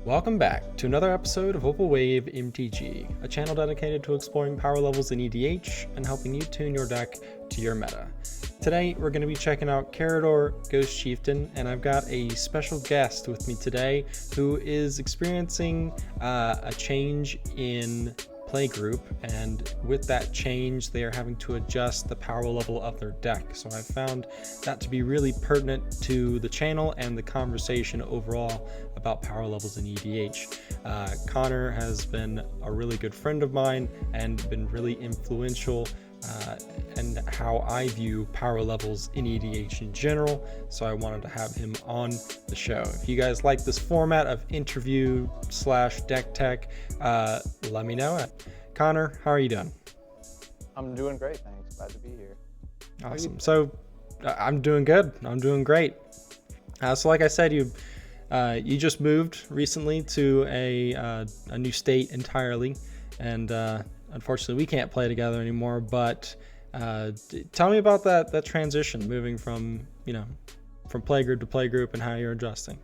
Welcome back to another episode of Opal Wave MTG, a channel dedicated to exploring power levels in EDH and helping you tune your deck to your meta. Today we're going to be checking out Karador, Ghost Chieftain, and I've got a special guest with me today who is experiencing a change in playgroup, and with that change they are having to adjust the power level of their deck. So I found that to be really pertinent to the channel and the conversation overall about power levels in EDH. Connor has been a really good friend of mine and been really influential and how I view power levels in EDH in general, so I wanted to have him on the show. If you guys like this format of interview / deck tech, let me know. Connor, how are you doing? I'm doing great, thanks. Glad to be here. Awesome. So I'm doing good. I'm doing great. So like I said, you just moved recently to a new state entirely, and unfortunately we can't play together anymore, but tell me about that transition, moving from playgroup to playgroup and how you're adjusting.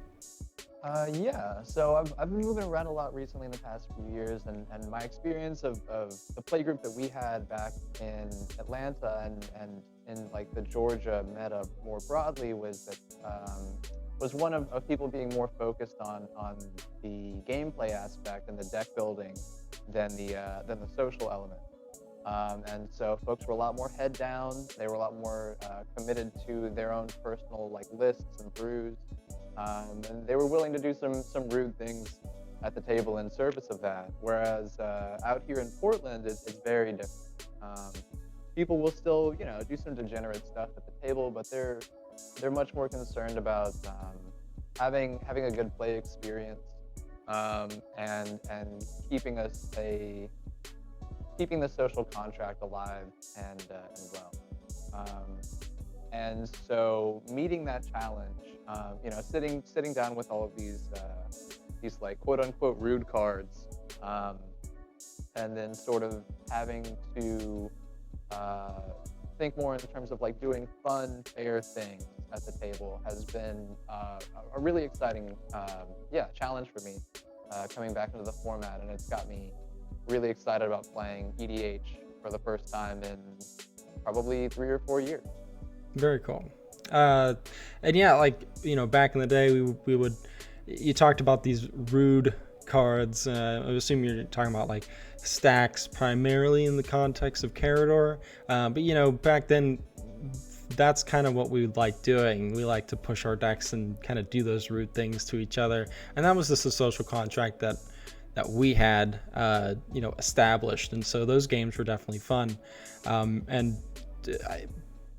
Yeah, so I've been moving around a lot recently in the past few years, and my experience of the playgroup that we had back in Atlanta and in like the Georgia meta more broadly was that was one of people being more focused on the gameplay aspect and the deck building than the social element. And so folks were a lot more head down. They were a lot more committed to their own personal like lists and brews, and they were willing to do some rude things at the table in service of that. Whereas out here in Portland, it's very different. People will still do some degenerate stuff at the table, but they're much more concerned about having a good play experience, and keeping the social contract alive and well. And so meeting that challenge, sitting down with all of these like quote unquote rude cards, and then sort of having to think more in terms of like doing fun, fair things at the table has been a really exciting challenge for me, coming back into the format, and it's got me really excited about playing EDH for the first time in probably 3 or 4 years. Very cool. And yeah, like, back in the day, you talked about these rude cards. I assume you're talking about like stacks primarily in the context of Karador. But back then, that's kind of what we like doing. We like to push our decks and kind of do those rude things to each other. And that was just a social contract that we had, established. And so those games were definitely fun.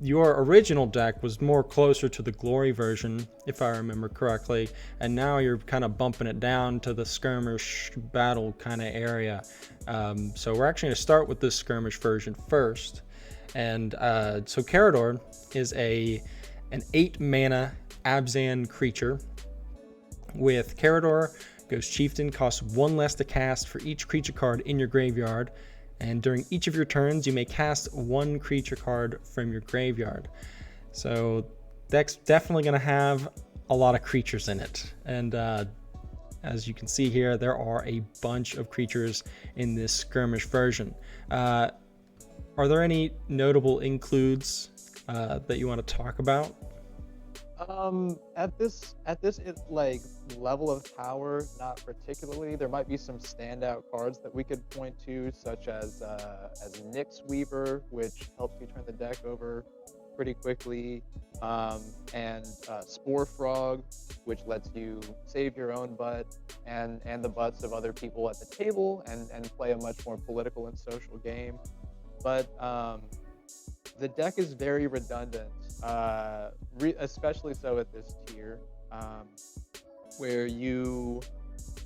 Your original deck was more closer to the Glory version, if I remember correctly, and now you're kind of bumping it down to the Skirmish battle kind of area. So we're actually going to start with this Skirmish version first. And so Karador is an 8-mana Abzan creature. With Karador, Ghost Chieftain costs 1 less to cast for each creature card in your graveyard. And during each of your turns, you may cast 1 creature card from your graveyard. So deck's definitely going to have a lot of creatures in it. And as you can see here, there are a bunch of creatures in this Skirmish version. Are there any notable includes that you want to talk about? At this like level of power, not particularly. There might be some standout cards that we could point to, such as Nyx Weaver, which helps you turn the deck over pretty quickly, and Spore Frog, which lets you save your own butt and the butts of other people at the table and play a much more political and social game. But the deck is very redundant, especially so at this tier, where you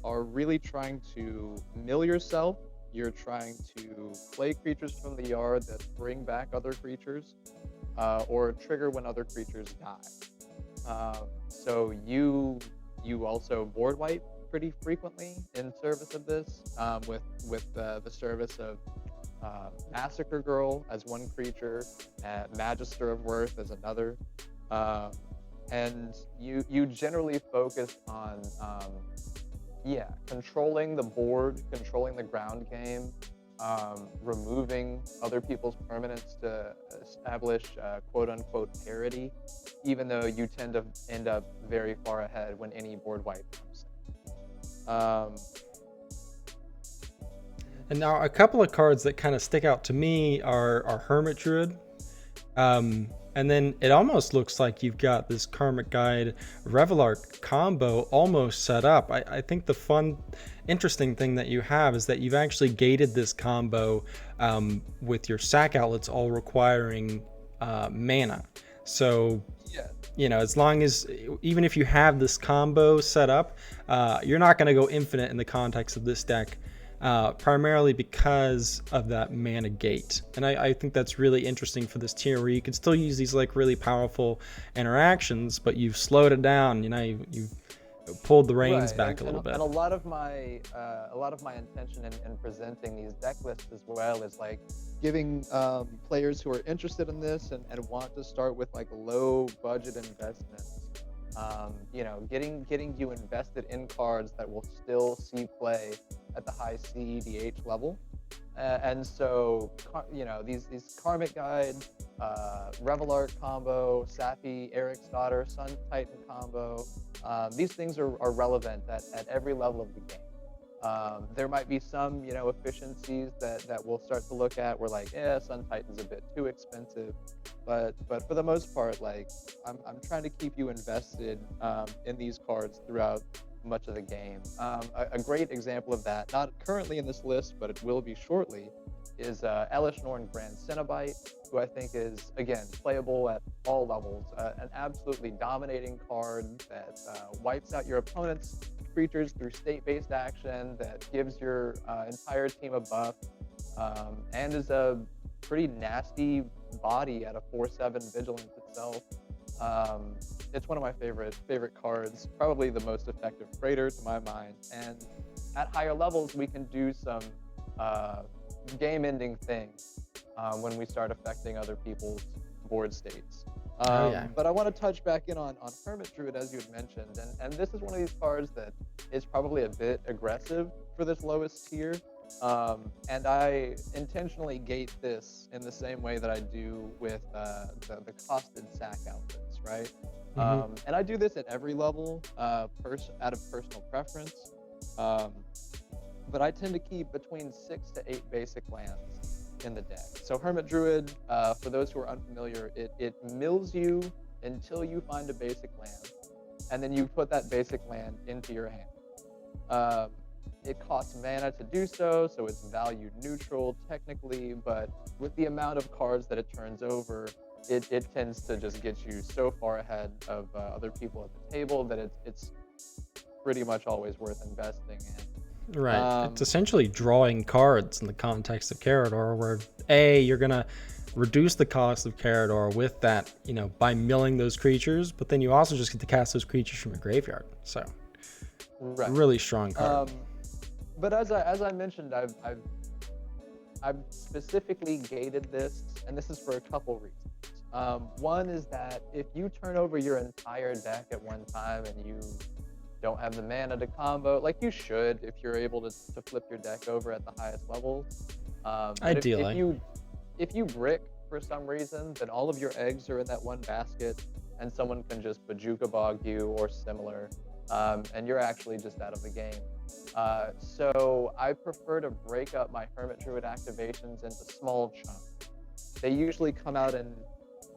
are really trying to mill yourself. You're trying to play creatures from the yard that bring back other creatures, or trigger when other creatures die. So you also board wipe pretty frequently in service of this, with the service of Massacre Girl as one creature, Magister of Worth as another, and you generally focus on Yeah, controlling the board, controlling the ground game, removing other people's permanents to establish quote unquote parity, even though you tend to end up very far ahead when any board wipe comes in. And now a couple of cards that kind of stick out to me are Hermit Druid. And then it almost looks like you've got this Karmic Guide Revelark combo almost set up. I think the interesting thing that you have is that you've actually gated this combo with your sack outlets all requiring mana. So, Yeah. as long as, even if you have this combo set up, you're not going to go infinite in the context of this deck. Primarily because of that mana gate. And I think that's really interesting for this tier, where you can still use these like really powerful interactions, but you've slowed it down. You've pulled the reins back a little bit. And a lot of my intention in presenting these deck lists as well is like giving players who are interested in this and want to start with like low budget investments. Getting you invested in cards that will still see play at the high cEDH level, and so these Karmic Guide, Revelark combo, Sappy, Eric's Daughter, Sun Titan combo, these things are relevant at every level of the game. There might be some efficiencies that we'll start to look at. We're like, Sun Titan's a bit too expensive. But for the most part, like I'm trying to keep you invested in these cards throughout much of the game. A great example of that, not currently in this list, but it will be shortly, is Elish Norn Grand Cenobite, who I think is, again, playable at all levels. An absolutely dominating card that wipes out your opponent's creatures through state-based action, that gives your entire team a buff, and is a pretty nasty body at a 4/7 vigilance itself. It's one of my favorite cards, probably the most effective freighter to my mind. And at higher levels, we can do some game-ending things when we start affecting other people's board states. But I want to touch back in on Hermit Druid, as you had mentioned, and this is one of these cards that is probably a bit aggressive for this lowest tier. And I intentionally gate this in the same way that I do with the costed sack outfits, right? Mm-hmm. And I do this at every level, out of personal preference. But I tend to keep between 6 to 8 basic lands in the deck. So Hermit Druid, for those who are unfamiliar, it mills you until you find a basic land, and then you put that basic land into your hand. It costs mana to do so, so it's value neutral technically, but with the amount of cards that it turns over, it tends to just get you so far ahead of other people at the table that it's pretty much always worth investing in. Right. It's essentially drawing cards in the context of Karador, where you're gonna reduce the cost of Karador with that, by milling those creatures, but then you also just get to cast those creatures from your graveyard. So, right. Really strong card. But as I mentioned, I've specifically gated this, and this is for a couple reasons. One is that if you turn over your entire deck at one time and you don't have the mana to combo, like you should if you're able to flip your deck over at the highest level. Ideally. If you brick for some reason, then all of your eggs are in that one basket, and someone can just Bajuka Bog you or similar, and you're actually just out of the game. So I prefer to break up my Hermit Druid activations into small chunks. They usually come out in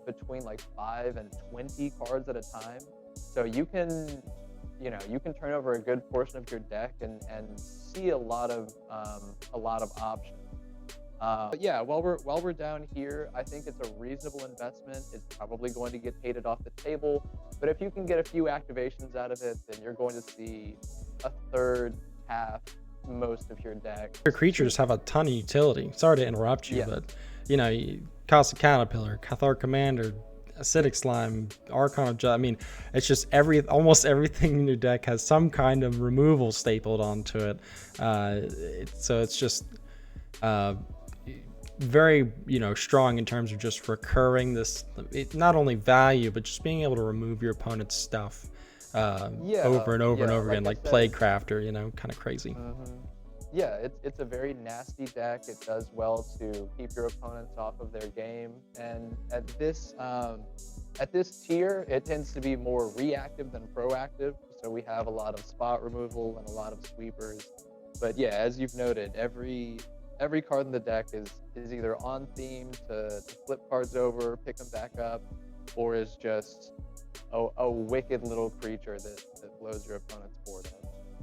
between like 5 and 20 cards at a time. So you can turn over a good portion of your deck and see a lot of options. But yeah, while we're down here, I think it's a reasonable investment. It's probably going to get hated off the table, but if you can get a few activations out of it, then you're going to see a third, half, most of your deck. Your creatures have a ton of utility. Sorry to interrupt you, but Casa Caterpillar, Cathar Commander, Acidic Slime, Archon of it's just almost everything in your deck has some kind of removal stapled onto it. So it's just very strong in terms of just recurring this, not only value but just being able to remove your opponent's stuff Yeah, over and over and yeah. over again, Like I like said, Plaguecrafter, kind of crazy. yeah, it's a very nasty deck. It does well to keep your opponents off of their game, and at this tier, it tends to be more reactive than proactive. So we have a lot of spot removal and a lot of sweepers. But yeah, as you've noted, every card in the deck is either on theme to flip cards over, pick them back up, or is just a wicked little creature that blows your opponent's board up.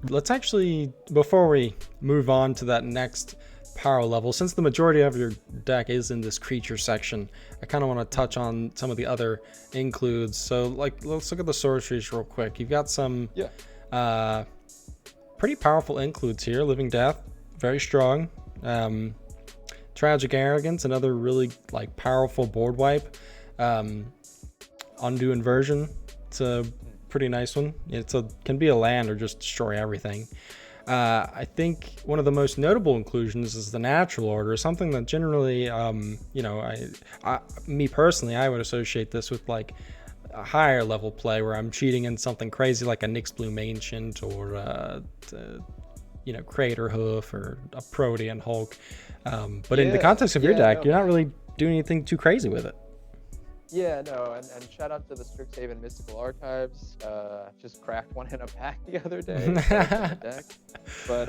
Let's actually, before we move on to that next power level, since the majority of your deck is in this creature section, I kind of want to touch on some of the other includes. So like, let's look at the sorceries real quick. You've got some pretty powerful includes here. Living Death, very strong. Tragic Arrogance, another really like powerful board wipe. Undo Inversion, it's a pretty nice one. Can be a land or just destroy everything. I think one of the most notable inclusions is the Natural Order, something that generally, me personally, I would associate this with like a higher level play where I'm cheating in something crazy like a Nyx Bloom Ancient or Crater Hoof or a Protean Hulk. But in the context of your deck, you're not really doing anything too crazy with it. Yeah, no, and shout out to the Strixhaven Mystical Archives. Just cracked one in a pack the other day. Deck. But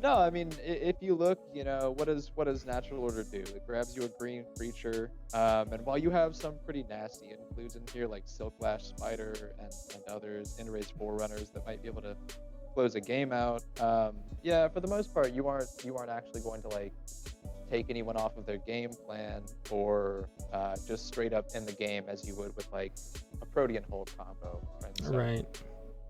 no, I mean, if you look, what does Natural Order do? It grabs you a green creature, and while you have some pretty nasty includes in here like Silklash Spider and others, Enraged Forerunners that might be able to close a game out. Yeah, for the most part, you aren't actually going to like take anyone off of their game plan or just straight up in the game as you would with like a Protean Hold combo. Right.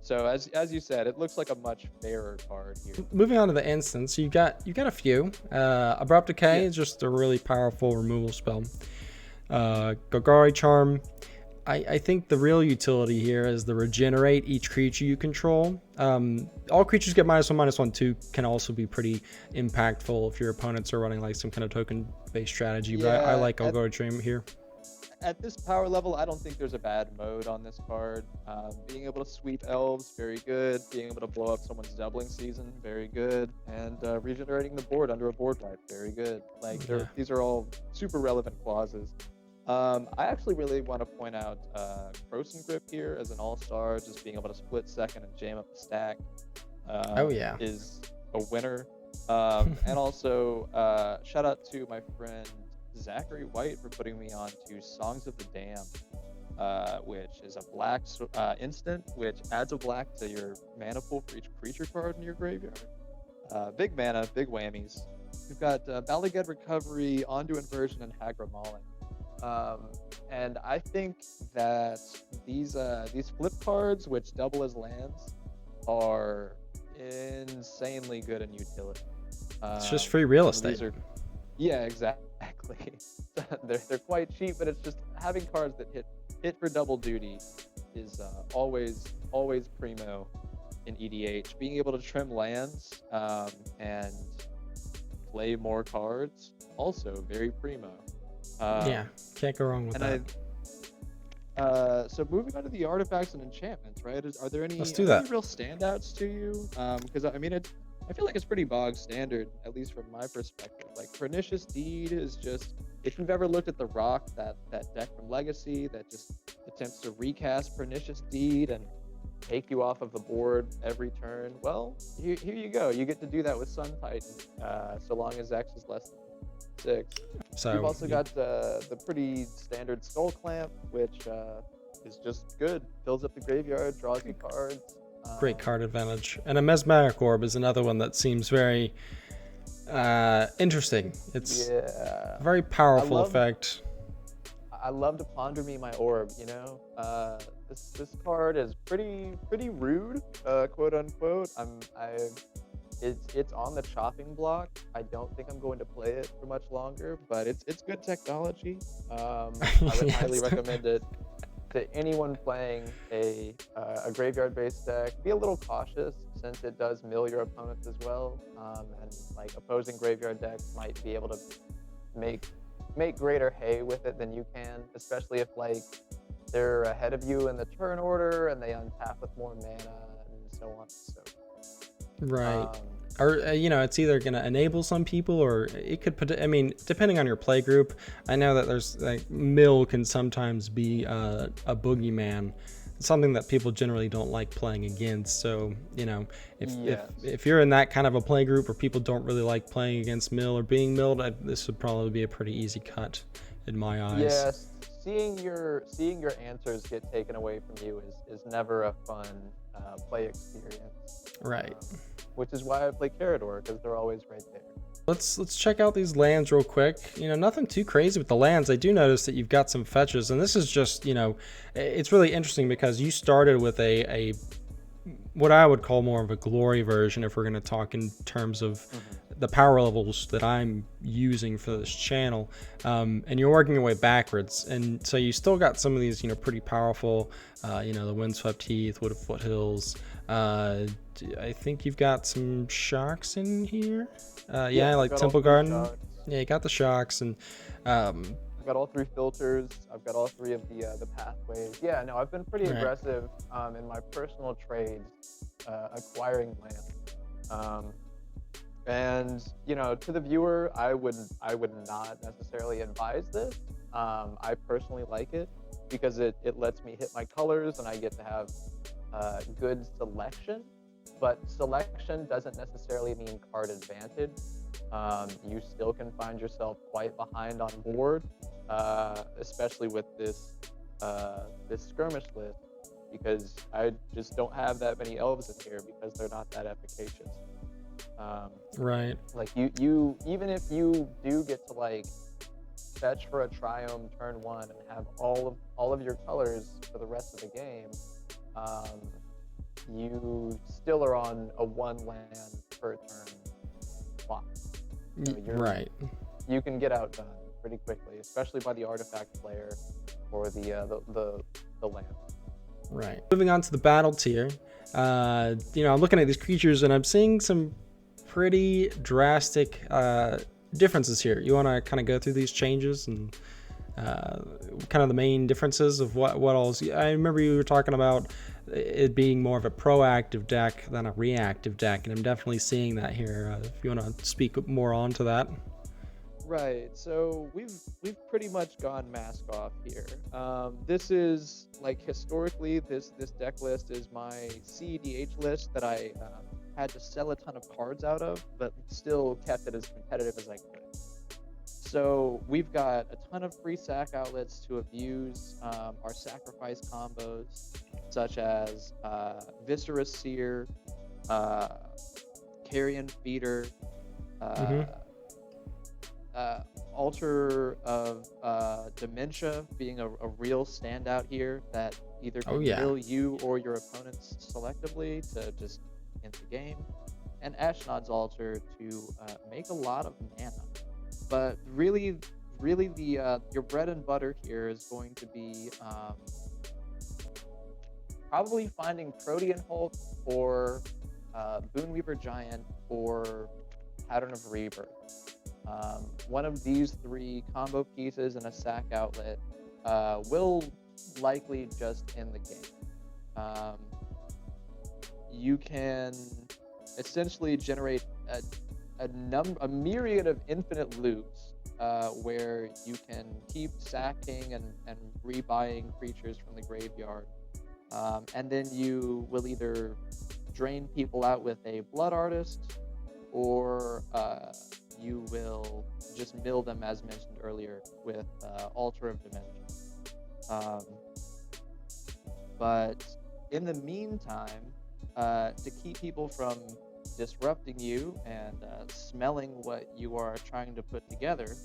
So as you said, it looks like a much fairer card here. Moving on to the instance, you got a few. Abrupt Decay is just a really powerful removal spell. Golgari Charm. I think the real utility here is the regenerate each creature you control. All creatures get -1/-1/2 can also be pretty impactful if your opponents are running like some kind of token-based strategy. But I like Golgari Charm here. At this power level, I don't think there's a bad mode on this card. Being able to sweep elves, very good. Being able to blow up someone's doubling season, very good. And regenerating the board under a board wipe, very good. These are all super relevant clauses. I actually really want to point out Croson Grip here as an all-star, just being able to split second and jam up the stack is a winner. And also, shout out to my friend Zachary White for putting me on to Songs of the Damned, which is a black instant, which adds a black to your mana pool for each creature card in your graveyard. Big mana, big whammies. We've got Balaged Recovery, Ondu Inversion, and Hagra Mauling. And I think that these flip cards, which double as lands, are insanely good in utility. It's just free real estate. Yeah, exactly. they're quite cheap, but it's just having cards that hit for double duty is always primo in EDH. Being able to trim lands and play more cards, also very primo. Can't go wrong with that. So moving on to the artifacts and enchantments, right? Are there any, Let's do that. Any real standouts to you? Because I mean, I feel like it's pretty bog standard, at least from my perspective. Like Pernicious Deed is just, if you've ever looked at the Rock, that deck from Legacy that just attempts to recast Pernicious Deed and take you off of the board every turn, well, here you go. You get to do that with Sun Titan, so long as X is less than 6. So you've also got the pretty standard Skull Clamp, which is just good. Fills up the graveyard, draws you cards. Great card advantage. And a Mesmeric Orb is another one that seems very interesting. It's a very powerful effect. I love to ponder me my orb, this card is pretty rude, quote unquote. It's on the chopping block. I don't think I'm going to play it for much longer, but it's good technology. I would highly recommend it to anyone playing a graveyard-based deck. Be a little cautious since it does mill your opponents as well, and like opposing graveyard decks might be able to make greater hay with it than you can, especially if like they're ahead of you in the turn order, and they untap with more mana and so on. So Right. Or you know, it's either going to enable some people, or it could put, I mean, depending on your play group. I know that there's like mill can sometimes be a boogeyman, something that people generally don't like playing against. So you know, if you're in that kind of a play group where people don't really like playing against mill or being milled, this would probably be a pretty easy cut in my eyes. Yes, seeing your answers get taken away from you is never a fun play experience. Right. Which is why I play Karador, because they're always right there. Let's check out these lands real quick. You know, nothing too crazy with the lands. I do notice that you've got some fetches, and this is just, you know, it's really interesting because you started with a what I would call more of a glory version, if we're going to talk in terms of the power levels that I'm using for this channel, and you're working your way backwards, and so you still got some of these, you know, pretty powerful, you know, the Windswept Heath, Wood of Foothills. I think you've got some shocks in here. Yeah, like Temple Garden. Shocks. Yeah, you got the shocks, and I've got all 3 filters. I've got all 3 of the pathways. Yeah, no, I've been pretty aggressive in my personal trades, acquiring land. And you know, to the viewer, I would not necessarily advise this. I personally like it because it lets me hit my colors, and I get to have good selection. But selection doesn't necessarily mean card advantage. You still can find yourself quite behind on board, especially with this skirmish list, because I just don't have that many elves in here because they're not that efficacious. Right. Like you even if you do get to like fetch for a triome turn 1 and have all of your colors for the rest of the game, you still are on a 1 land per turn clock. So right. You can get outdone pretty quickly, especially by the artifact player or the land. Right. Moving on to the battle tier. You know, I'm looking at these creatures and I'm seeing some pretty drastic differences here. You want to kind of go through these changes and kind of the main differences of what all is. I remember you were talking about it being more of a proactive deck than a reactive deck, and I'm definitely seeing that here. If you want to speak more on to that. Right, so we've pretty much gone mask off here. This is like historically, this deck list is my cEDH list that I had to sell a ton of cards out of, but still kept it as competitive as I could. So we've got a ton of free sack outlets to abuse our sacrifice combos, such as Viscera Seer, Carrion Feeder, Altar of Dementia being a real standout here that either can kill you or your opponents selectively to just end the game, and Ashnod's Altar to make a lot of mana. But really the your bread and butter here is going to be probably finding Protean Hulk or Boonweaver Giant or Pattern of Rebirth. One of these 3 combo pieces and a sack outlet will likely just end the game. You can essentially generate a myriad of infinite loops where you can keep sacking and rebuying creatures from the graveyard, and then you will either drain people out with a Blood Artist, or you will just mill them, as mentioned earlier, with Altar of Dimension. But in the meantime, to keep people from disrupting you and smelling what you are trying to put together,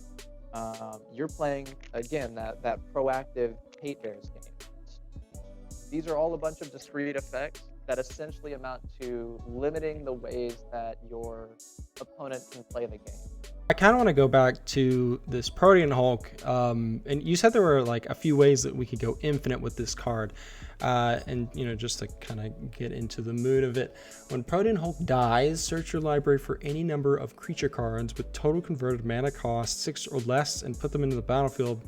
you're playing, again, that proactive Hate Bears game. These are all a bunch of discrete effects that essentially amount to limiting the ways that your opponent can play the game. I kind of want to go back to this Protean Hulk, and you said there were like a few ways that we could go infinite with this card, and you know, just to kind of get into the mood of it, when Protean Hulk dies, search your library for any number of creature cards with total converted mana cost 6 or less and put them into the battlefield.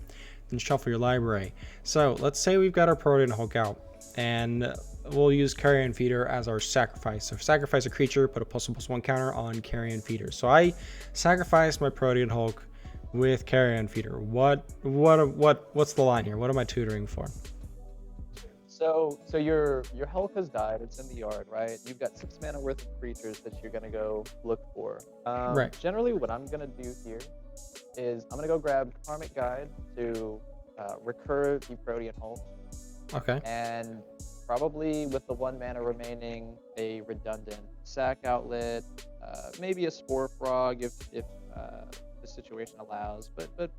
and shuffle your library. So let's say we've got our Protean Hulk out, and we'll use Carrion Feeder as our sacrifice. So sacrifice a creature, put a +1/+1 counter on Carrion Feeder. So I sacrifice my Protean Hulk with Carrion Feeder. What's the line here? What am I tutoring for? So your Hulk has died. It's in the yard, right? You've got 6 mana worth of creatures that you're gonna go look for. Right. Generally, what I'm gonna do here is I'm gonna go grab Karmic Guide to recur the Protean Hulk. Okay. And probably with the 1 mana remaining, a redundant sack outlet, maybe a Spore Frog if the situation allows, but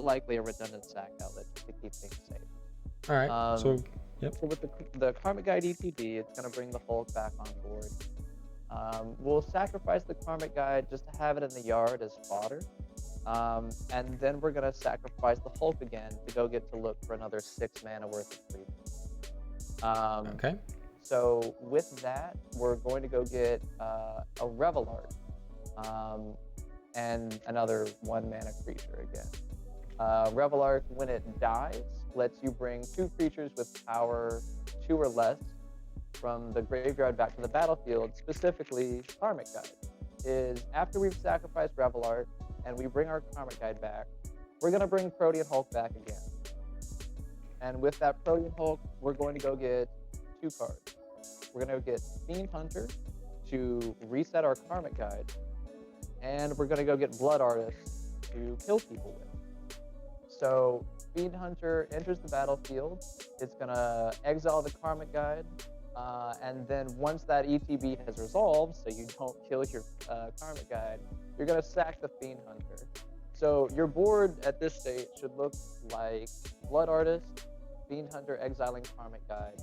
likely a redundant sack outlet just to keep things safe. All right. So with the Karmic Guide ETB, it's going to bring the Hulk back on board. We'll sacrifice the Karmic Guide just to have it in the yard as fodder. And then we're going to sacrifice the Hulk again to go get to look for another 6 mana worth of creatures. Okay. So with that, we're going to go get a Revelart and another 1 mana creature again. Revelart, when it dies, lets you bring 2 creatures with power 2 or less from the graveyard back to the battlefield. Specifically, Karmic Guide is after we've sacrificed Revelart and we bring our Karmic Guide back, we're going to bring Protean Hulk back again. And with that Protean Hulk, we're going to go get 2 cards. We're going to get Fiend Hunter to reset our Karmic Guide, and we're going to go get Blood Artist to kill people with. So Fiend Hunter enters the battlefield. It's going to exile the Karmic Guide, and then once that ETB has resolved, so you don't kill your Karmic Guide, you're going to sack the Fiend Hunter. So your board at this stage should look like Blood Artist, Fiend Hunter exiling Karmic Guide,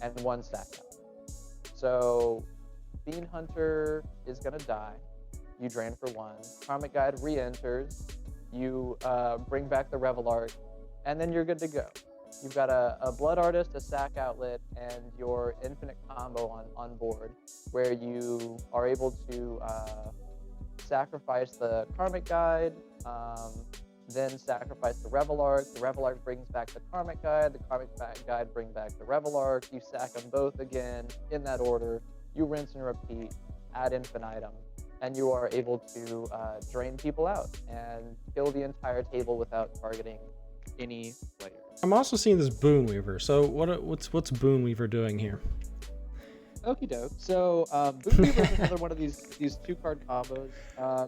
and 1 sack out. So Fiend Hunter is going to die. You drain for 1. Karmic Guide re-enters. You bring back the Revelart, and then you're good to go. You've got a Blood Artist, a sack outlet, and your infinite combo on board, where you are able to sacrifice the Karmic Guide, then sacrifice the Revelart. The Revelart brings back the Karmic Guide. The Karmic Guide brings back the Revelart. You sack them both again in that order. You rinse and repeat ad infinitum, and you are able to drain people out and kill the entire table without targeting any player. I'm also seeing this Boon Weaver. So what's Boon Weaver doing here? Okie doke. So Boon Weaver is another one of these 2-card combos.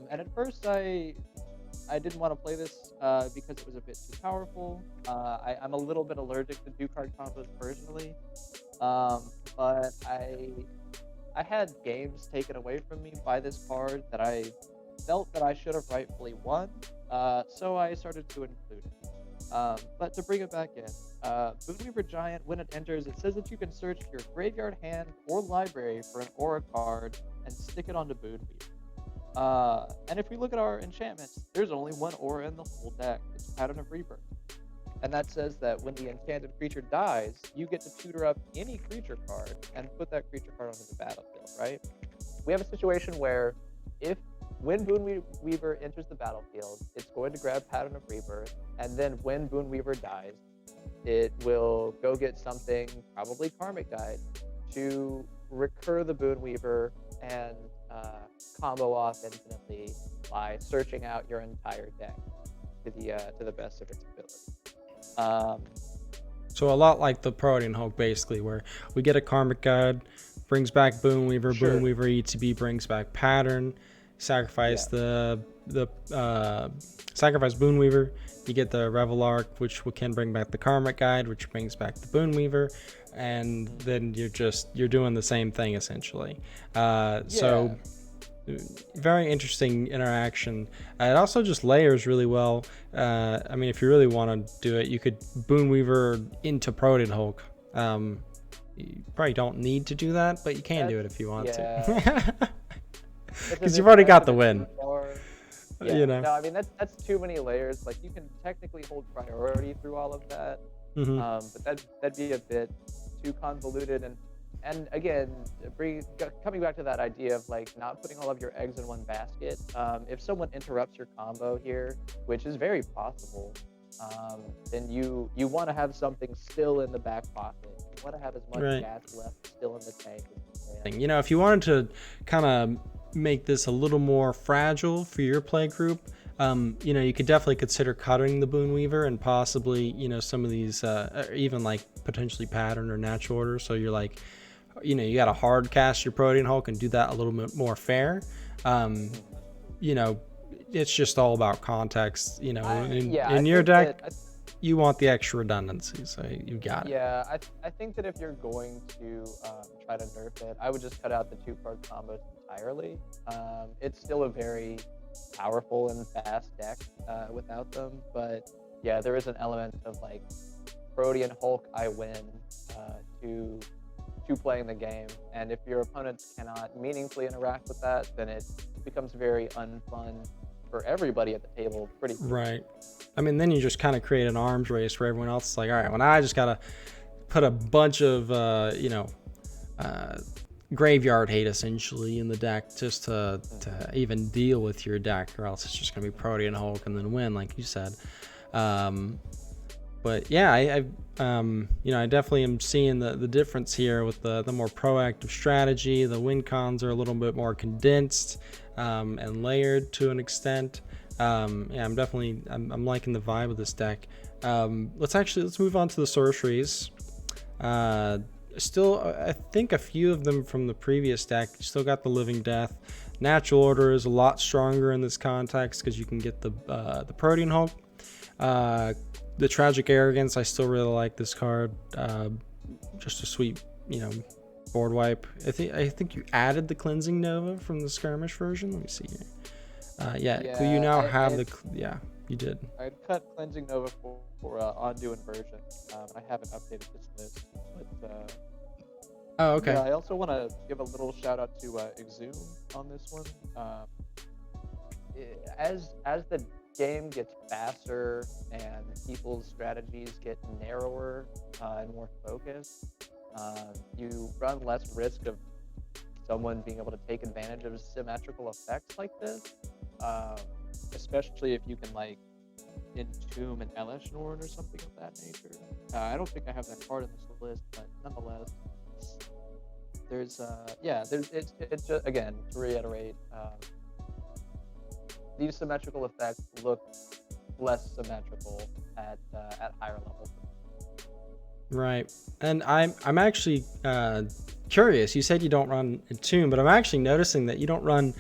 And at first I didn't want to play this because it was a bit too powerful. I'm a little bit allergic to 2-card combos personally, but I had games taken away from me by this card that I felt that I should have rightfully won, so I started to include it. But to bring it back in, Boonweaver Giant, when it enters, it says that you can search your graveyard, hand, or library for an aura card and stick it onto Boonweaver. And if we look at our enchantments, there's only 1 aura in the whole deck. It's Pattern of Rebirth. And that says that when the enchanted creature dies, you get to tutor up any creature card and put that creature card onto the battlefield, right? We have a situation where when Boonweaver enters the battlefield, it's going to grab Pattern of Rebirth, and then when Boonweaver dies, it will go get something, probably Karmic Guide, to recur the Boonweaver and combo off infinitely by searching out your entire deck to the best of its ability. So a lot like the Protean Hulk, basically, where we get a Karmic Guide, brings back Boonweaver, Sure. Boonweaver ETB brings back Pattern, sacrifice sacrifice Boonweaver, you get the Revelart, which can bring back the Karmic Guide, which brings back the Boonweaver, and then you're doing the same thing essentially. So very interesting interaction. It also just layers really well. I mean, if you really want to do it, you could Boonweaver into Protean Hulk. You probably don't need to do that, but you can do it if you want to. Because you've already got the win. Yeah, you know. No, I mean that's too many layers. Like, you can technically hold priority through all of that, but that'd be a bit too convoluted. And again, coming back to that idea of like not putting all of your eggs in one basket. If someone interrupts your combo here, which is very possible, then you want to have something still in the back pocket. You want to have as much Right. gas left still in the tank as you can. You know, if you wanted to kind of make this a little more fragile for your play group, you know, you could definitely consider cutting the Boon Weaver and possibly, you know, some of these, even like potentially pattern or natural order. So you're like, you know, you got to hard cast your Protean Hulk and do that a little bit more fair. You know, it's just all about context. You know, in your deck, you want the extra redundancy, so you got it. Yeah, I think that if you're going to try to nerf it, I would just cut out the 2-card combos entirely. It's still a very powerful and fast deck without them, but yeah, there is an element of like Protean Hulk, I win to playing the game, and if your opponents cannot meaningfully interact with that, then it becomes very unfun for everybody at the table pretty quickly. Right. I mean, then you just kind of create an arms race where everyone else is like, all right, well, now I just got to put a bunch of, you know, graveyard hate essentially in the deck just to even deal with your deck, or else it's just going to be Protean Hulk and then win, like you said. But yeah, I you know, I definitely am seeing the difference here with the more proactive strategy. The win cons are a little bit more condensed and layered to an extent. Yeah, I'm definitely I'm liking the vibe of this deck. Let's move on to the sorceries. Still, I think a few of them from the previous deck. Still got the Living Death. Natural Order is a lot stronger in this context because you can get the Protean Hulk. The Tragic Arrogance, I still really like this card. Just a sweet, you know, board wipe. I think you added the Cleansing Nova from the Skirmish version. Let me see here. Yeah, you now have yeah, you did. I cut Cleansing Nova for Undo Inversion. I haven't updated this list, but oh, okay. Yeah, I also want to give a little shout out to Exhume on this one. As the game gets faster and people's strategies get narrower and more focused, you run less risk of someone being able to take advantage of symmetrical effects like this, especially if you can like entomb an Elesh Nord or something of that nature. I don't think I have that card in this list, but nonetheless, there's it's just, again, to reiterate, these symmetrical effects look less symmetrical at higher levels. Right, and I'm actually curious. You said you don't run Entomb, but I'm actually noticing that you don't run,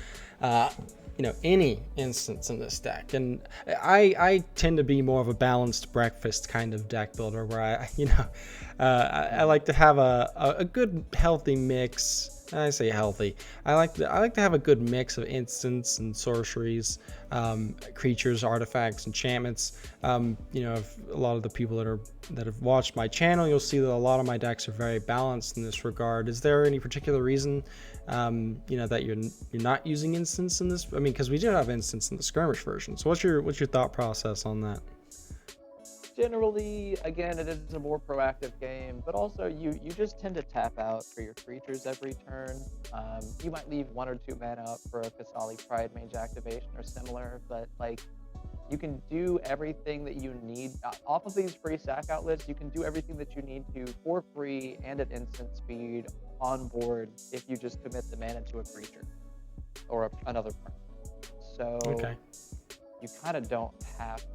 you know, any instance in this deck. And I tend to be more of a balanced breakfast kind of deck builder, where I like to have a good healthy mix. I say healthy. I like to have a good mix of instants and sorceries, creatures, artifacts, enchantments. You know, if a lot of the people that have watched my channel, you'll see that a lot of my decks are very balanced in this regard. Is there any particular reason, you know, that you're not using instants in this? I mean, because we do have instants in the Skirmish version. So what's your thought process on that? Generally, again, it is a more proactive game, but also you just tend to tap out for your creatures every turn. You might leave 1 or 2 mana up for a Kasali Pride Mage activation or similar, but like you can do everything that you need off of these free sack outlets. You can do everything that you need to for free and at instant speed on board if you just commit the mana to a creature or another permanent. So you kind of don't have to.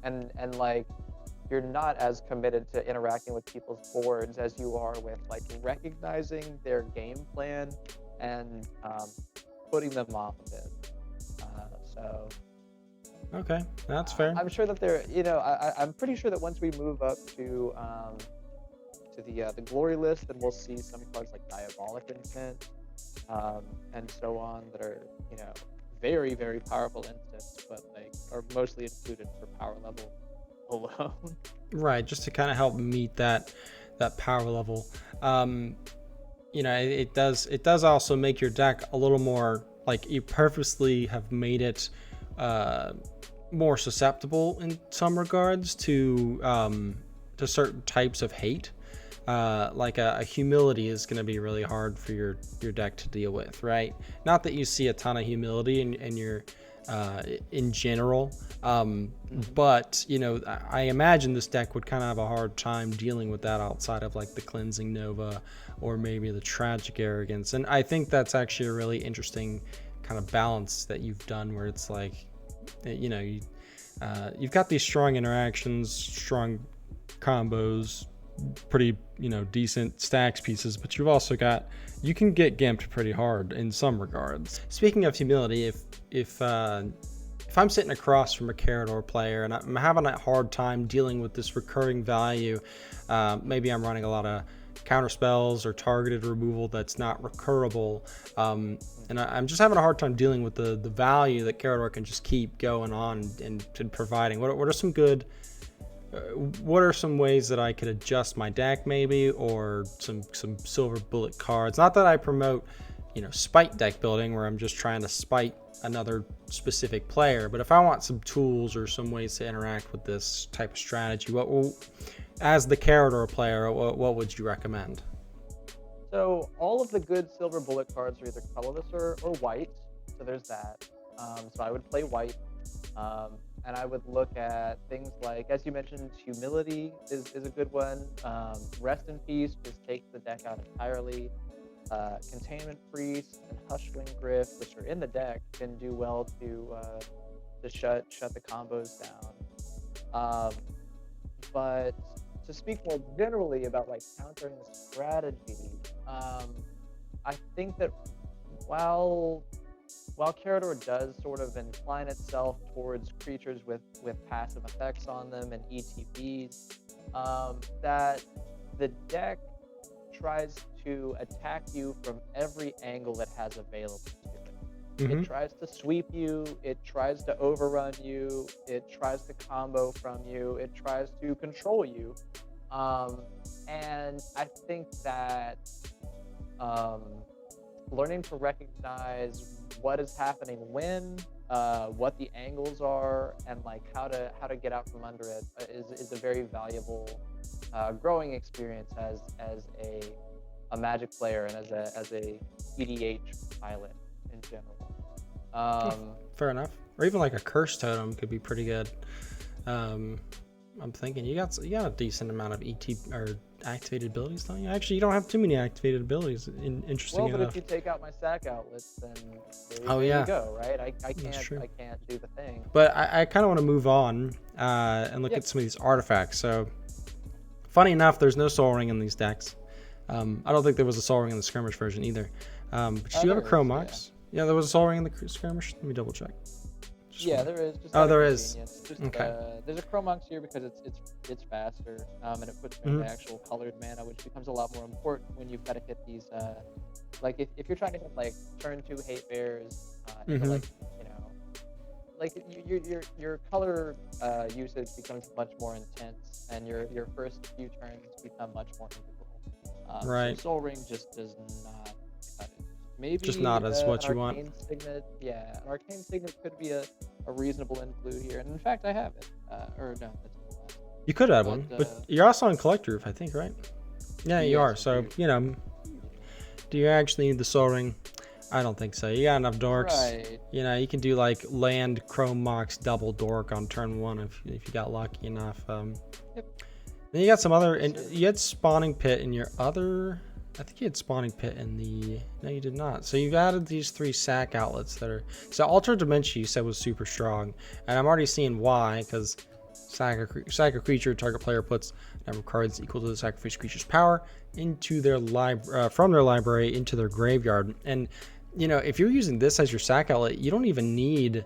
And like you're not as committed to interacting with people's boards as you are with like recognizing their game plan and putting them off of it. So okay, that's fair. I'm sure that they're, you know, I'm pretty sure that once we move up to the glory list, then we'll see some cards like Diabolic Intent and so on that are, you know, very, very powerful instants, but like are mostly included for power level alone. Right, just to kind of help meet that power level. You know, it does also make your deck a little more, like, you purposely have made it more susceptible in some regards to certain types of hate. like a humility is going to be really hard for your deck to deal with, right? Not that you see a ton of humility in your in general, but you know, I imagine this deck would kind of have a hard time dealing with that outside of like the Cleansing Nova or maybe the Tragic Arrogance. And I think that's actually a really interesting kind of balance that you've done, where it's like, you know, you've got these strong interactions, strong combos, pretty, you know, decent stacks pieces, but you've also got, you can get gimped pretty hard in some regards. Speaking of humility, if I'm sitting across from a Karador player and I'm having a hard time dealing with this recurring value, maybe I'm running a lot of counter spells or targeted removal that's not recurable, and I'm just having a hard time dealing with the value that Karador can just keep going on and providing. What are some good, what are some ways that I could adjust my deck maybe, or some silver bullet cards? Not that I promote, you know, spite deck building where I'm just trying to spite another specific player, but if I want some tools or some ways to interact with this type of strategy, as the Karador player, what would you recommend? So all of the good silver bullet cards are either colorless or white. So there's that. So I would play white. And I would look at things like, as you mentioned, humility is a good one. Rest in peace just takes the deck out entirely. Containment Priest and Hushwing Griff, which are in the deck, can do well to shut the combos down. But to speak more generally about like countering the strategy, I think that while Karador does sort of incline itself towards creatures with passive effects on them and ETBs, that the deck tries to attack you from every angle it has available to it. Mm-hmm. It tries to sweep you, it tries to overrun you, it tries to combo from you, it tries to control you. And I think that learning to recognize what is happening when, what the angles are, and like how to get out from under it is a very valuable growing experience as a Magic player and as a EDH pilot in general. Fair enough. Or even like a Curse Totem could be pretty good. I'm thinking you got a decent amount of ET or activated abilities, don't you? Actually, you don't have too many activated abilities. Interesting enough. Well, but if you take out my sack outlets, then there yeah, you go, right? I can't do the thing. But I kind of want to move on and look at some of these artifacts. So, funny enough, there's no Soul Ring in these decks. I don't think there was a Soul Ring in the Skirmish version either. But you do have a Chrome Mox. Yeah, there was a Soul Ring in the Skirmish. Let me double check. There is. Just there is. Just, okay. There's a Chrome Mox here because it's faster, and it puts in the actual colored mana, which becomes a lot more important when you've got to hit these. Like if you're trying to hit like turn 2 Hate Bears, into, like, you know, like your color usage becomes much more intense, and your first few turns become much more integral. Right. So Soul Ring just does not cut it. Maybe just not as what you want. Signet, an Arcane Signet could be a reasonable include here, and in fact I have it. Or no, that's you could add one, but you're also on Collector Roof, I think, right? Yeah, you are. So you know, do you actually need the Soul Ring? I don't think so. You got enough dorks. Right. You know, you can do like land Chrome Mox double dork on turn 1 if you got lucky enough. Then you got some other, and you had Spawning Pit in your other. I think you had Spawning Pit in the... No, you did not. So you've added these 3 sack outlets that are... So Alter Dimension you said was super strong. And I'm already seeing why, because sack a creature, target player puts number of cards equal to the sacrificed creature's power into their from their library into their graveyard. And, you know, if you're using this as your sack outlet, you don't even need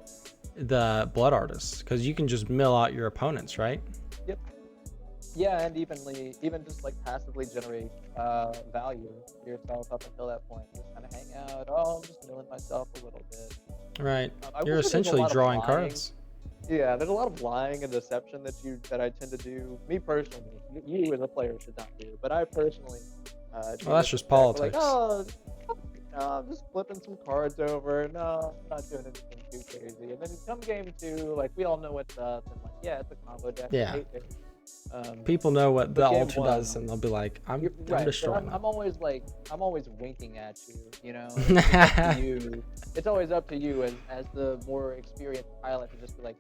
the Blood Artist, because you can just mill out your opponents, right? Yep. Yeah, and even just like passively generate value for yourself up until that point. Just kind of hang out. Oh, I'm just milling myself a little bit. Right. You're essentially drawing cards. Yeah, there's a lot of lying and deception that I tend to do. Me personally, you as a player should not do, but I personally. Well, that's just politics. Like, I'm just flipping some cards over. No, I'm not doing anything too crazy. And then come game 2, like we all know what's up, and like, yeah, it's a combo deck. Yeah. People know what the but game Ultra one, does, and they'll be like, I'm Right, but destroying I'm them. always winking at you, you know. It's up to you. It's always up to you as the more experienced pilot to just be like,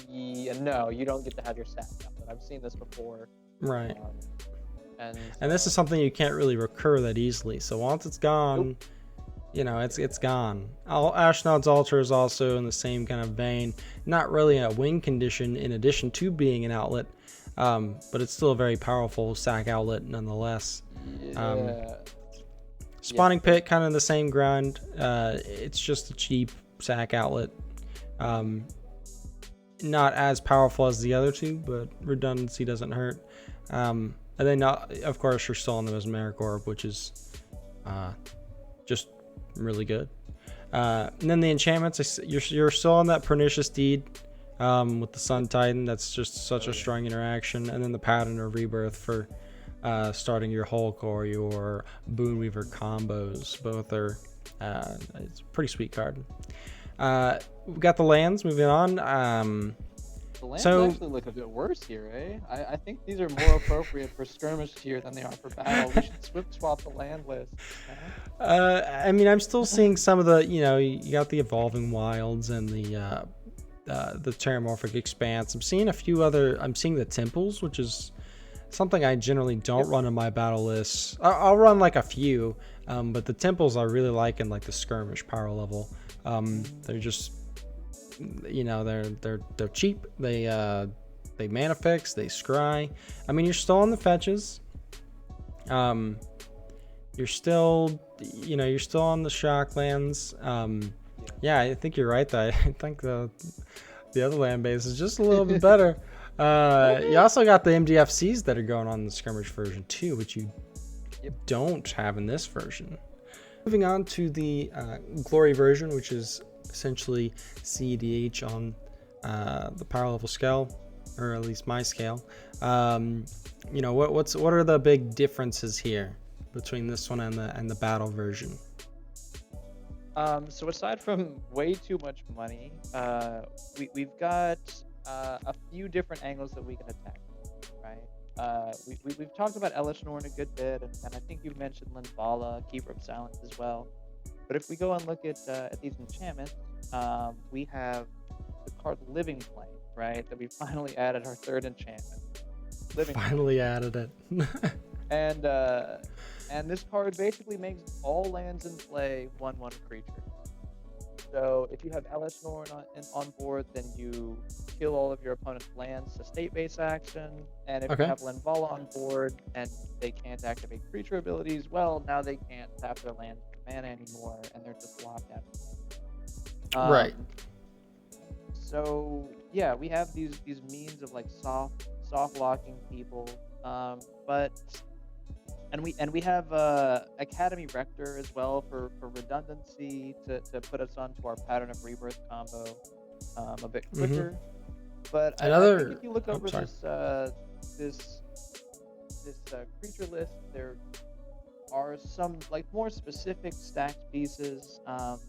yeah, no, you don't get to have your stat down. But I've seen this before. Right. And this is something you can't really recur that easily. So once it's gone, you know, it's gone. Ashnod's Altar is also in the same kind of vein. Not really a win condition in addition to being an outlet, but it's still a very powerful sack outlet nonetheless. Yeah. Spawning Pit, kind of the same grind. It's just a cheap sack outlet. Not as powerful as the other two, but redundancy doesn't hurt. And then, of course, you're still on the Mesmeric Orb, which is just really good. And then the enchantments, you're still on that Pernicious Deed with the Sun Titan. That's just such a strong interaction. And then the Pattern of Rebirth for starting your Hulk or your Boonweaver combos. Both are it's a pretty sweet card. We've got the lands. Moving on. The lands actually look a bit worse here, eh? I think these are more appropriate for skirmish tier than they are for battle. We should swap the land list. I mean, I'm still seeing some of the, you know, you got the Evolving Wilds and the Terramorphic Expanse. I'm seeing the Temples, which is something I generally don't run in my battle lists. I'll run like a few, but the Temples I really like in like the skirmish power level. They're just, you know, they're cheap. They mana fix, they scry. I mean, you're still on the fetches. You're still on the shock lands. Yeah, I think you're right though. I think the other land base is just a little bit better. You also got the MDFCs that are going on in the skirmish version too, which you don't have in this version. Moving on to the glory version, which is essentially cEDH on the power level scale, or at least my scale. You know, what are the big differences here between this one and the battle version? So aside from way too much money, we've got a few different angles that we can attack, right? We've talked about Elishnorn a good bit, and I think you mentioned Linvala, Keeper of Silence as well. But if we go and look at these enchantments, we have the card Living Flame, right? That we finally added our third enchantment. Added it. And this card basically makes all lands in play 1/1 creature. So if you have Elishnorn on board, then you kill all of your opponent's lands, a state-based action. And if you have Linvala on board and they can't activate creature abilities, well, now they can't tap their land for mana anymore, and they're just locked out. Right. So yeah, we have these means of like soft locking people, and we have Academy Rector as well for redundancy to put us onto our Pattern of Rebirth combo a bit quicker. But I think if you look over this creature list, there are some like more specific stacked pieces,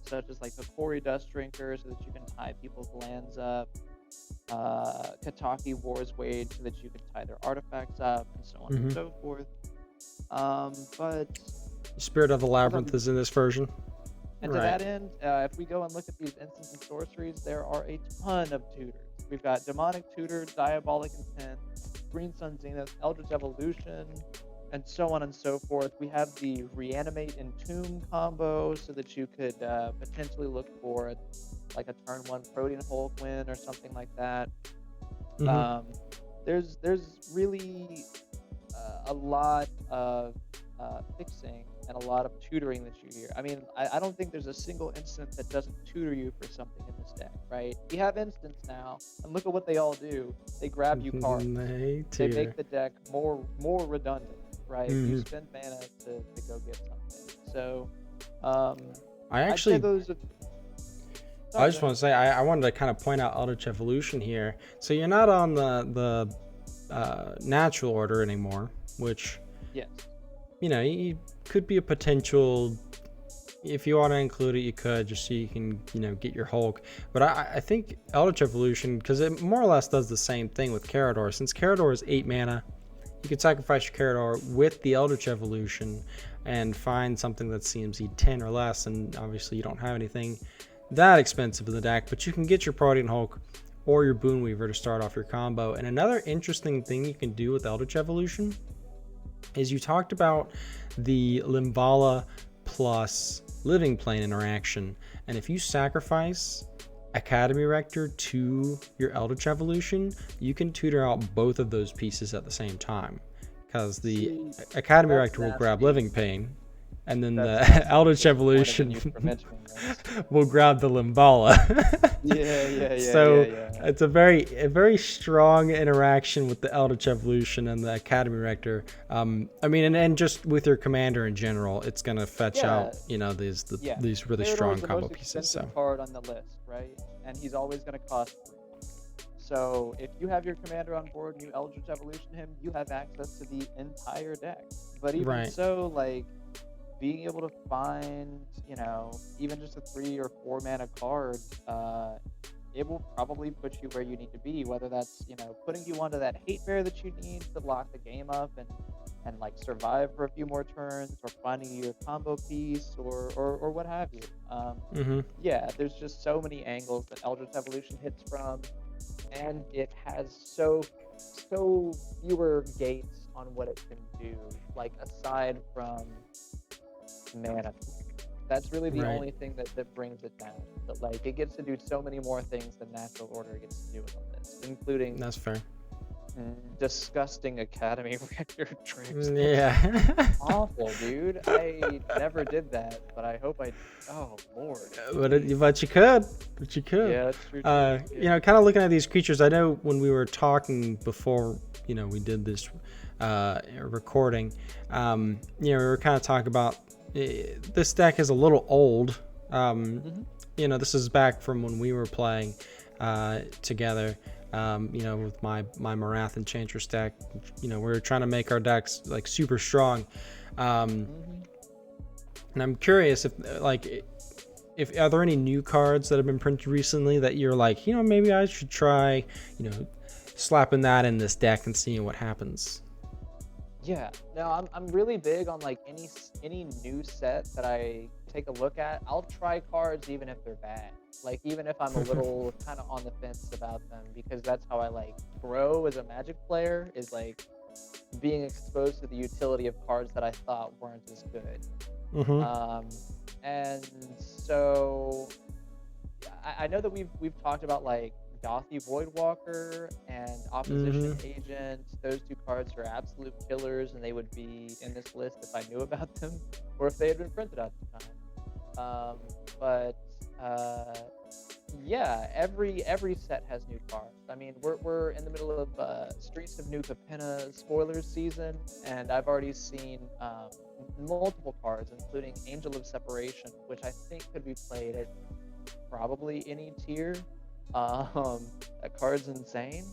such as like the Kori Dust Drinker, so that you can tie people's lands up. Kataki War's Wage, so that you can tie their artifacts up, and so on and so forth. But Spirit of the Labyrinth is in this version. And to that end, if we go and look at these instants and sorceries, there are a ton of tutors. We've got Demonic Tutor, Diabolic Intent, Green Sun Zenith, Eldritch Evolution, and so on and so forth. We have the Reanimate and Tomb combo, so that you could potentially look for like a turn 1 Protean Hulk win or something like that. There's really a lot of fixing and a lot of tutoring that you hear. I mean, I don't think there's a single instant that doesn't tutor you for something in this deck, right? We have instants now, and look at what they all do. They grab you cards. They make the deck more redundant, right? You spend mana to go get something. So, I just want to say, I wanted to kind of point out Eldritch Evolution here. So you're not on the natural order anymore, which, yes, you know, you could be a potential if you want to include it, you could, just so you can, get your Hulk. But I think Eldritch Evolution, because it more or less does the same thing with Karador. Since Karador is 8 mana, you could sacrifice your Karador with the Eldritch Evolution and find something that's CMC 10 or less, and obviously you don't have anything that expensive in the deck, but you can get your Protean Hulk or your Boon Weaver to start off your combo. And another interesting thing you can do with Eldritch Evolution is you talked about the Limbala plus Living Plane interaction, and if you sacrifice Academy Rector to your Eldritch Evolution, you can tutor out both of those pieces at the same time, because the Academy Rector will grab Living Pain, and then the Eldritch Evolution will grab the Limbala. So it's a very strong interaction with the Eldritch Evolution and the Academy Rector. I mean, and just with your commander in general, it's gonna fetch out these really strong combo pieces. So card on the list, right? And he's always gonna cost 3. So if you have your commander on board and you Eldritch Evolution him, you have access to the entire deck. But even so, like, being able to find, even just a 3 or 4 mana card, it will probably put you where you need to be, whether that's, putting you onto that hate bear that you need to lock the game up and like survive for a few more turns, or finding your combo piece, or what have you. Yeah, there's just so many angles that Eldritch Evolution hits from, and it has so fewer gates on what it can do, like, aside from mana. That's really the only thing that brings it down. But like, it gets to do so many more things than Natural Order gets to do on this, including that's fair. Disgusting Academy Rector tricks. Yeah. Awful, dude. I never did that, but I hope I. Oh Lord. But you could. Yeah, that's true. Kind of looking at these creatures. I know when we were talking before, we did this recording. We were kind of talking about. This deck is a little old. This is back from when we were playing together. With my Marath Enchantress deck. We were trying to make our decks like super strong. And I'm curious if are there any new cards that have been printed recently that you're like, maybe I should try, slapping that in this deck and seeing what happens. Yeah, no, I'm really big on like any new set that I take a look at. I'll try cards even if they're bad, like even if I'm a little kind of on the fence about them, because that's how I like grow as a Magic player, is like being exposed to the utility of cards that I thought weren't as good. And so I know that we've talked about like Gothy Voidwalker and Opposition Agent. Those 2 cards are absolute killers, and they would be in this list if I knew about them, or if they had been printed at the time. Every set has new cards. I mean, we're in the middle of Streets of New Capenna spoilers season, and I've already seen multiple cards, including Angel of Separation, which I think could be played at probably any tier. That card's insane.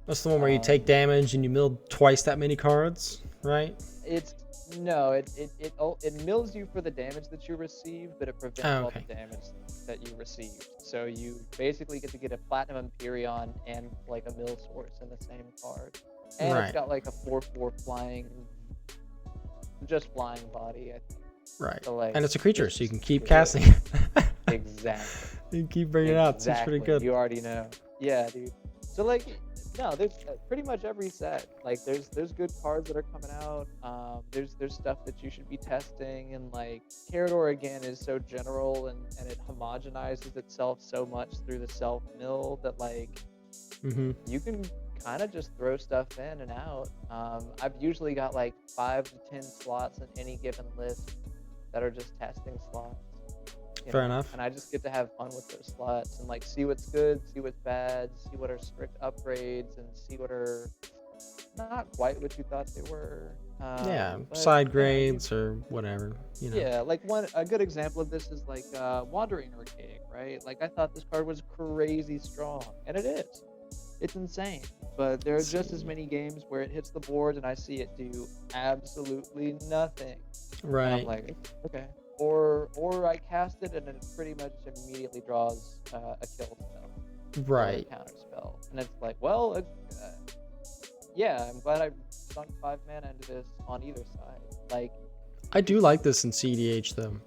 That's the one where you take damage and you mill twice that many cards, right? It mills you for the damage that you receive, but it prevents all the damage that you receive. So you basically get a Platinum Empyrean and like a mill source in the same card. And it's got like a 4/4 flying body, I think. Right. So, like, and it's a creature, so you can keep casting. Exactly. You can keep bringing it out. It's pretty good. You already know. Yeah, dude. So like, no, there's pretty much every set. Like, there's good cards that are coming out. There's stuff that you should be testing, and like Karador again is so general and it homogenizes itself so much through the self mill that like you can kind of just throw stuff in and out. I've usually got like 5 to 10 slots in any given list that are just testing slots. Fair enough. And I just get to have fun with those slots and like see what's good, see what's bad, see what are strict upgrades, and see what are not quite what you thought they were. Side grades or whatever. Yeah, like a good example of this is like Wandering Archaic, right? Like, I thought this card was crazy strong, and it is. It's insane. But there are just as many games where it hits the board and I see it do absolutely nothing. Right. And I'm like, okay. or I cast it and it pretty much immediately draws a kill spell or a Right. counter spell, and it's like, well, yeah, I'm glad I sunk 5 mana into this on either side. Like, I do like this in cEDH though.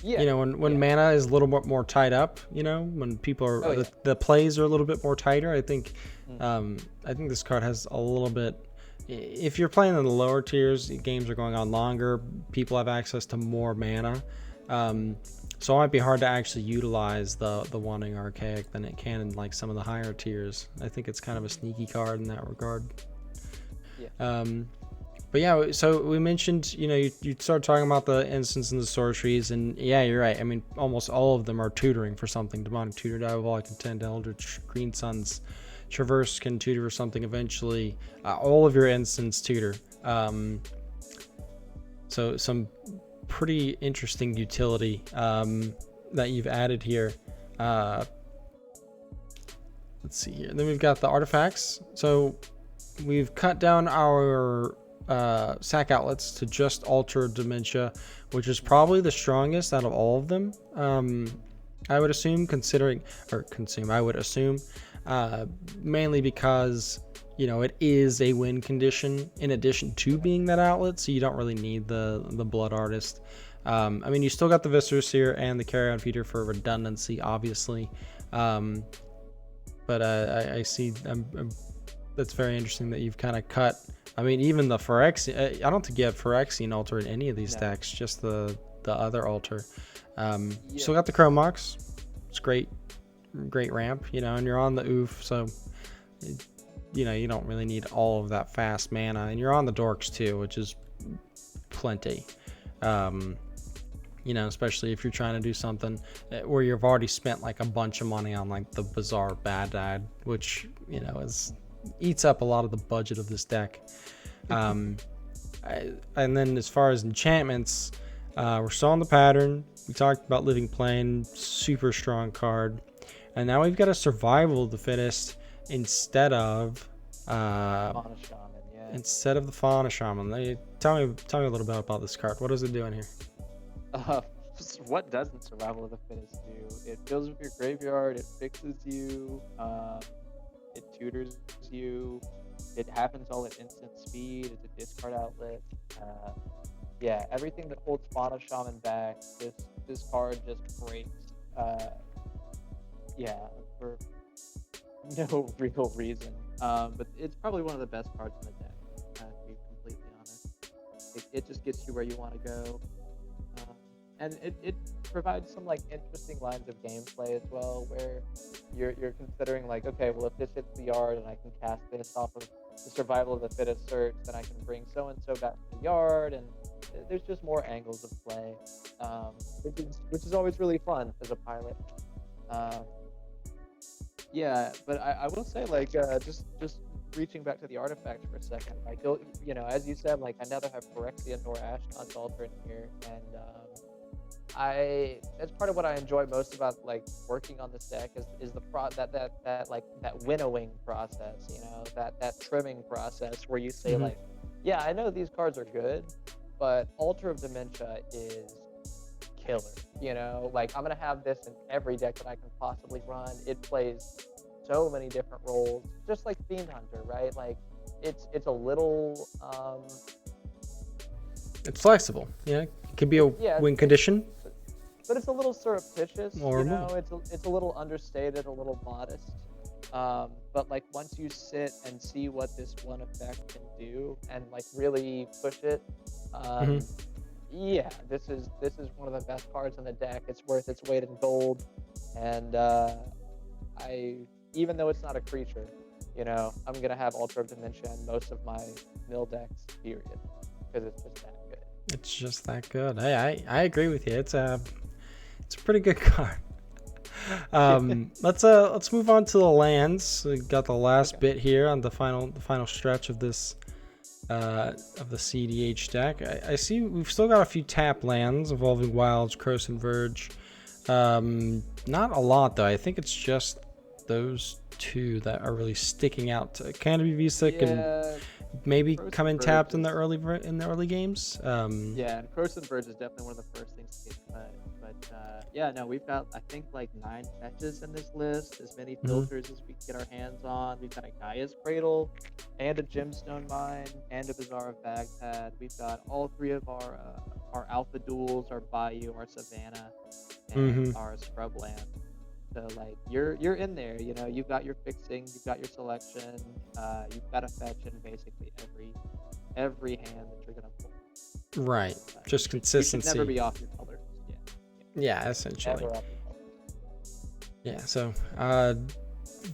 yeah, You know, when yeah. mana is a little bit more tied up, you know, when people are, Oh, yeah. the plays are a little bit more tighter, I think Mm. I think this card has a little bit, if you're playing in the lower tiers, games are going on longer, people have access to more mana. So it might be hard to actually utilize the wanting archaic than it can in like some of the higher tiers. I think it's kind of a sneaky card in that regard. Yeah. But yeah, so we mentioned, you know, you started talking about the instants and the sorceries, and yeah, you're right. I mean, almost all of them are tutoring for something. Demonic Tutor, Diabolic Intent, Eldritch, Green Suns, Traverse can tutor for something eventually. All of your instants tutor. So some pretty interesting utility that you've added here. Let's see here. Then we've got the artifacts. So we've cut down our sack outlets to just Altar Dementia, which is probably the strongest out of all of them. I would assume, mainly because, you know, it is a win condition in addition to being that outlet, so you don't really need the Blood Artist. I mean, you still got the Viscera Seer and the Carrion Feeder for redundancy, obviously. But I see, that's very interesting that you've kind of cut. I mean, even the Phyrexian, I don't think you have Phyrexian Altar in any of these decks, just the other Altar. Still got the Chrome Mox. It's great ramp, you know, and you're on the oof, so you know, you don't really need all of that fast mana, and you're on the Dorks too, which is plenty. You know, especially if you're trying to do something where you've already spent like a bunch of money on like the Bizarre Bad Dad, which, you know, eats up a lot of the budget of this deck. And then as far as enchantments, we're still on the pattern. We talked about Living Plane, super strong card, and now we've got a Survival of the Fittest instead of Fauna Shaman, yeah. instead of the Fauna Shaman. Tell me a little bit about this card. What is it doing here? What doesn't Survival of the Fittest do? It fills up your graveyard, it fixes you, it tutors you, it happens all at instant speed, it's a discard outlet. Yeah, everything that holds Fauna Shaman back, this card just breaks. Yeah, for no real reason. But it's probably one of the best cards in the deck, to be completely honest. It just gets you where you want to go. And it provides some like interesting lines of gameplay as well, where you're considering like, okay, well, if this hits the yard and I can cast this off of the Survival of the Fittest search, then I can bring so and so back to the yard, and there's just more angles of play, which is always really fun as a pilot. Yeah, but I will say, like, just reaching back to the artifacts for a second, like, you know, as you said, like, I neither have Phyrexia nor Ashnod's Altar in here, and that's part of what I enjoy most about like working on this deck is the that winnowing process, you know, that trimming process where you say like, yeah, I know these cards are good, but Altar of Dementia is killer, you know, like I'm gonna have this in every deck that I can possibly run. It plays so many different roles, just like Fiend Hunter, right? Like it's a little It's flexible. Yeah, it could be a win condition. But it's a little surreptitious, you know, it's a little understated, a little modest. But like once you sit and see what this one effect can do and like really push it, yeah, this is one of the best cards in the deck. It's worth its weight in gold, and even though it's not a creature, you know, I'm gonna have Altar of Dementia in most of my mill decks, period, because it's just that good. It's just that good. Hey, I agree with you. It's a pretty good card. Let's move on to the lands. We got the last bit here on the final stretch of this of the cEDH deck. I see we've still got a few tap lands, Evolving Wilds, Croson Verge. Not a lot though. I think it's just those two that are really sticking out. Canopy Visic and maybe Crows come in and tapped in the Verge early games. Yeah, and Crows and Verge is definitely one of the first things to get cut. But yeah, no, we've got I think like 9 fetches in this list, as many filters as we can get our hands on. We've got a Gaia's Cradle, and a Gemstone Mine, and a Bazaar of Baghdad. We've got all 3 of our Alpha Duels, our Bayou, our Savannah, and our Scrubland. So like you're in there, you know, you've got your fixing, you've got your selection, you've got a fetch in basically every hand that you're gonna pull. Right. Just You should consistency. never be off your colors. Yeah, essentially. Never off your colors. Yeah. So,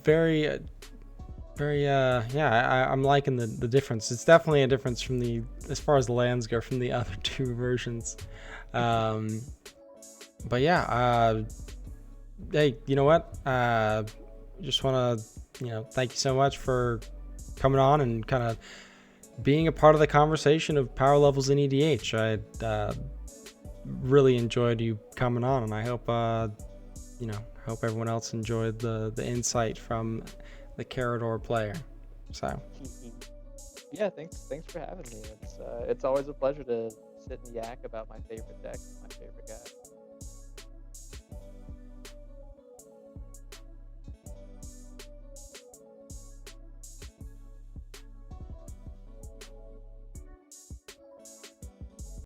very, yeah. I'm liking the difference. It's definitely a difference from as far as the lands go, from the other 2 versions. But yeah. Hey, you know what? Just want to, thank you so much for coming on and kind of being a part of the conversation of power levels in EDH. I really enjoyed you coming on, and I hope hope everyone else enjoyed the insight from the Karador player. So yeah, thanks for having me. It's always a pleasure to sit and yak about my favorite deck, my favorite guy.